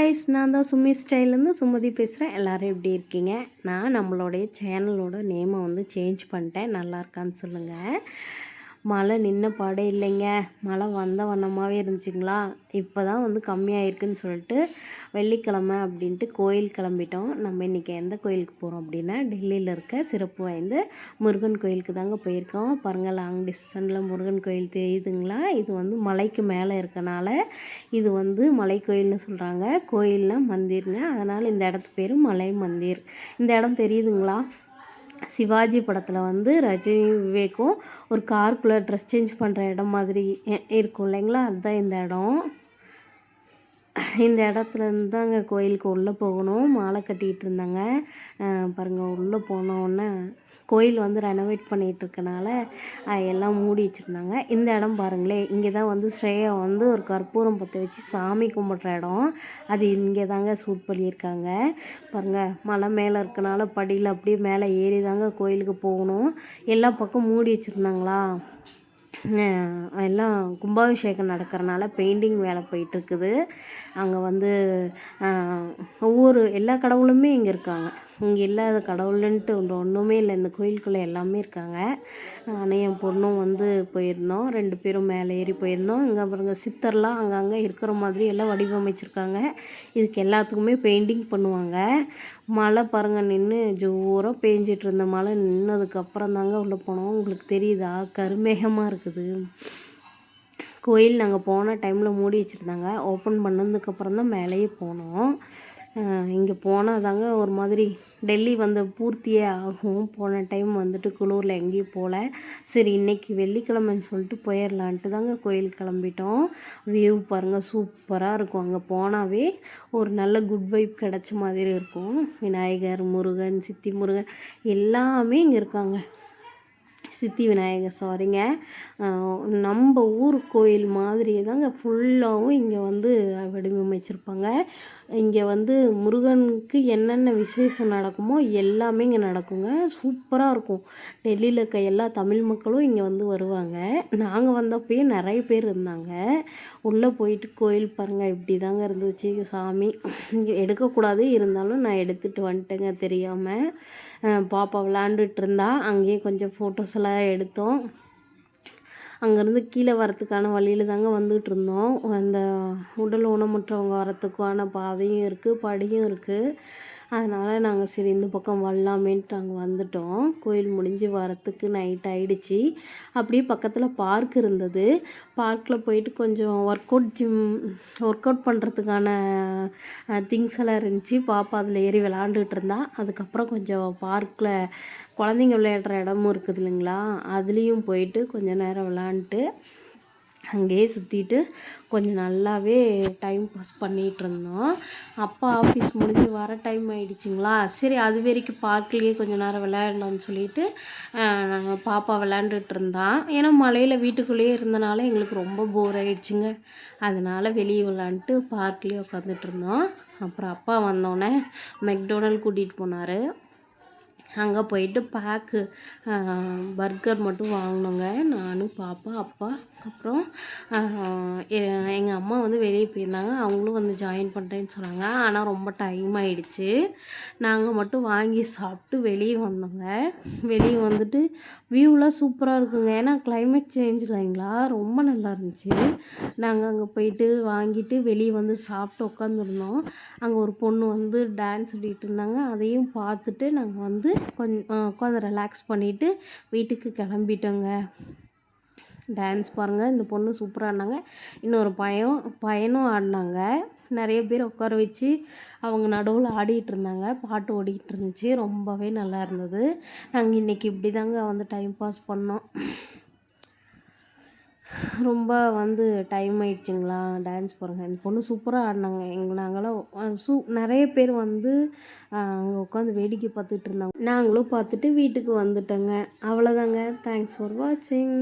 Guys, நான் தான் சுமி ஸ்டைல்லேருந்து சுமதி பேசுகிறேன். எல்லோரும் எப்படி இருக்கீங்க? நான் நம்மளுடைய சேனலோட நேமை வந்து சேஞ்ச் பண்ணிட்டேன். நல்லா இருக்கான்னு சொல்லுங்கள். மழை நின்ன பாடே இல்லைங்க. மழை வந்த வண்ணமாகவே இருந்துச்சுங்களா. இப்போ தான் வந்து கம்மியாயிருக்குன்னு சொல்லிட்டு வெள்ளிக்கிழமை அப்படின்ட்டு கோயில் கிளம்பிட்டோம். நம்ம இன்றைக்கி எந்த கோயிலுக்கு போகிறோம் அப்படின்னா, டெல்லியில் இருக்க சிறப்பு வாய்ந்த முருகன் கோயிலுக்கு தாங்க போயிருக்கோம். பாருங்கள், லாங் டிஸ்டன்ஸில் முருகன் கோயில் தெரியுதுங்களா. இது வந்து மலைக்கு மேலே இருக்கனால இது வந்து மலை கோயில்னு சொல்கிறாங்க. கோயில்னால் மந்திருங்க, அதனால் இந்த இடத்து பேர் மலை மந்திர். இந்த இடம் தெரியுதுங்களா. சிவாஜி படத்தில் வந்து ரஜினி விவேக்கும் ஒரு காருக்குள்ளே ட்ரெஸ் சேஞ்ச் பண்ணுற இடம் மாதிரி இருக்கும் இல்லைங்களா, அதுதான் இந்த இடம். இந்த இடத்துலேருந்து தாங்க கோயிலுக்கு உள்ளே போகணும். மாலை கட்டிகிட்டு இருந்தாங்க. பாருங்கள், உள்ளே போனோடனே கோயில் வந்து ரெனோவேட் பண்ணிகிட்ருக்கனால எல்லாம் மூடி வச்சுருந்தாங்க. இந்த இடம் பாருங்களேன், இங்கே தான் வந்து ஸ்ரேயா வந்து ஒரு கற்பூரம் பற்ற வச்சு சாமி கும்பிட்ற இடம். அது இங்கே தாங்க ஷூட் பண்ணியிருக்காங்க. பாருங்கள், மலை மேலே இருக்கனால படியில் அப்படியே மேலே ஏறி தாங்க கோயிலுக்கு போகணும். எல்லா பக்கம் மூடி வச்சுருந்தாங்களா. எல்லாம் கும்பாபிஷேகம் நடக்கிறனால பெயிண்டிங் வேலை போயிட்டுருக்குது. அங்கே வந்து ஒவ்வொரு எல்லா கடவுளுமே இங்கே இருக்காங்க. இங்கே இல்லாத கடவுளுன்ட்டு ஒன்றுமே இல்லை. இந்த கோயிலுக்குள்ளே எல்லாமே இருக்காங்க. நானும் என் பொண்ணும் வந்து போயிருந்தோம். 2 பேரும் மேலே ஏறி போயிருந்தோம். இங்கே பாருங்க, சித்தர்லாம் அங்கங்கே இருக்கிற மாதிரி எல்லாம் வடிவமைச்சிருக்காங்க. இதுக்கு எல்லாத்துக்குமே பெயிண்டிங் பண்ணுவாங்க. மழை பாருங்கள், நின்று ஜோராக பேஞ்சிட்டு இருந்த மழை நின்னதுக்கப்புறம் தாங்க உள்ளே போனோம். உங்களுக்கு தெரியுதா, கருமேகமாக இருக்குது. கோயில் நாங்கள் போன டைமில் மூடி வச்சுருந்தாங்க. ஓப்பன் பண்ணதுக்கப்புறம் தான் மேலேயே போனோம். இங்கே போனால் தாங்க ஒரு மாதிரி டெல்லி வந்து பூர்த்தியே ஆகும். போன டைம் வந்துட்டு குளூரில் எங்கேயும் போகல. சரி, இன்றைக்கி வெள்ளிக்கிழமைன்னு சொல்லிட்டு போயிடலான்ட்டு தாங்க கோயிலுக்கு கிளம்பிட்டோம். வியூ பாருங்கள், சூப்பராக இருக்கும். அங்கே போனாவே ஒரு நல்ல குட் வைப் கிடச்ச மாதிரி இருக்கும். விநாயகர், முருகன், சித்தி முருகன் எல்லாமே இங்கே இருக்காங்க. சித்தி விநாயகர் சாரிங்க. நம்ம ஊர் கோயில் மாதிரியே தாங்க ஃபுல்லாகவும் இங்கே வந்து வடிவமைச்சிருப்பாங்க. இங்கே வந்து முருகனுக்கு என்னென்ன விசேஷம் நடக்குமோ எல்லாமே இங்கே நடக்குங்க. சூப்பராக இருக்கும். டெல்லியில் இருக்க எல்லா தமிழ் மக்களும் இங்கே வந்து வருவாங்க. நாங்கள் வந்தப்பயே நிறைய பேர் இருந்தாங்க. உள்ளே போயிட்டு கோயில் பாருங்கள், இப்படி தாங்க இருந்துச்சு. சாமி இங்கே எடுக்கக்கூடாது, இருந்தாலும் நான் எடுத்துகிட்டு வந்துட்டேங்க தெரியாமல். பாப்பா விளாண்டுட்டு இருந்தா. அங்கேயே கொஞ்சம் ஃபோட்டோஸ் எல்லாம் எடுத்தோம். அங்கேருந்து கீழே வரத்துக்கான வழியில் தாங்க வந்துகிட்டு இருந்தோம். அந்த உடல் ஊனமுற்றவங்க வரத்துக்கான பாதையும் இருக்குது, படியும் இருக்குது. அதனால் நாங்கள் சரி இந்த பக்கம் வரலாமேன்ட்டு நாங்கள் வந்துட்டோம். கோயில் முடிஞ்சு வரத்துக்கு நைட் ஆகிடுச்சி. அப்படியே பக்கத்தில் பார்க் இருந்தது. பார்க்கில் போயிட்டு கொஞ்சம் ஒர்க் அவுட் பண்ணுறதுக்கான திங்ஸ் எல்லாம் இருந்துச்சு. பாப்பா அதில் ஏறி விளாண்டுட்டு இருந்தா. அதுக்கப்புறம் கொஞ்சம் பார்க்கில் குழந்தைங்க விளையாடுற இடமும் இருக்குது இல்லைங்களா, அதுலேயும் போயிட்டு கொஞ்சம் நேரம் விளாண்டுட்டு அங்கேயே சுற்றிட்டு கொஞ்சம் நல்லாவே டைம் பாஸ் பண்ணிகிட்டு இருந்தோம். அப்பா ஆஃபீஸ் முடிஞ்சு வர டைம் ஆகிடுச்சிங்களா. சரி, அது வரைக்கும் பார்க்லேயே கொஞ்சம் நேரம் விளையாடலாம்னு சொல்லிட்டு பாப்பா விளையாண்டுட்டு இருந்தான். ஏன்னா மழையில் வீட்டுக்குள்ளேயே இருந்தனால எங்களுக்கு ரொம்ப போர் ஆகிடுச்சிங்க. அதனால் வெளியே விளாண்டுட்டு பார்க்லேயே உட்காந்துட்டு இருந்தோம். அப்புறம் அப்பா வந்தோடனே மெக்டொனால்ட் கூட்டிகிட்டு போனார். அங்கே போயிட்டு பர்கர் மட்டும் வாங்கினோங்க. நானும் பாப்பா, அப்பா, அப்புறம் எங்கள் அம்மா வந்து வெளியே போயிருந்தாங்க. அவங்களும் வந்து ஜாயின் பண்ணுறேன்னு சொன்னாங்க. ஆனால் ரொம்ப டைம் ஆகிடுச்சு. நாங்கள் மட்டும் வாங்கி சாப்பிட்டு வெளியே வந்தோங்க. வெளியே வந்துட்டு வியூலாம் சூப்பராக இருக்குங்க. ஏன்னா கிளைமேட் சேஞ்ச் இல்லைங்களா, ரொம்ப நல்லா இருந்துச்சு. நாங்கள் அங்கே போயிட்டு வாங்கிட்டு வெளியே வந்து சாப்பிட்டு உட்காந்துருந்தோம். அங்கே ஒரு பொண்ணு வந்து டான்ஸ் ஆடிட்டு இருந்தாங்க. அதையும் பார்த்துட்டு நாங்கள் வந்து கொஞ்சம் உட்காந்து ரிலாக்ஸ் பண்ணிவிட்டு வீட்டுக்கு கிளம்பிட்டோங்க. டான்ஸ் பாருங்கள், இந்த பொண்ணு சூப்பராக ஆடினாங்க. இன்னொரு பையனும் ஆடினாங்க. நிறைய பேர் உட்கார வச்சு அவங்க நடுவில் ஆடிட்டு இருந்தாங்க. பாட்டு ஓடிக்கிட்டு இருந்துச்சு. ரொம்பவே நல்லா இருந்தது. நாங்கள் இன்றைக்கி இப்படி தாங்க வந்து டைம் பாஸ் பண்ணோம். ரொம்ப வந்து டைம் ஆயிடுச்சுங்களா. டான்ஸ் பாருங்கள், இந்த பொண்ணு சூப்பராக ஆடினாங்க. நாங்களாம் நிறைய பேர் வந்து அங்கே உட்காந்து வேடிக்கை பார்த்துட்டு இருந்தாங்க. நாங்களும் பார்த்துட்டு வீட்டுக்கு வந்துட்டோங்க. அவ்வளோதாங்க. தேங்க்ஸ் ஃபார் வாட்சிங்.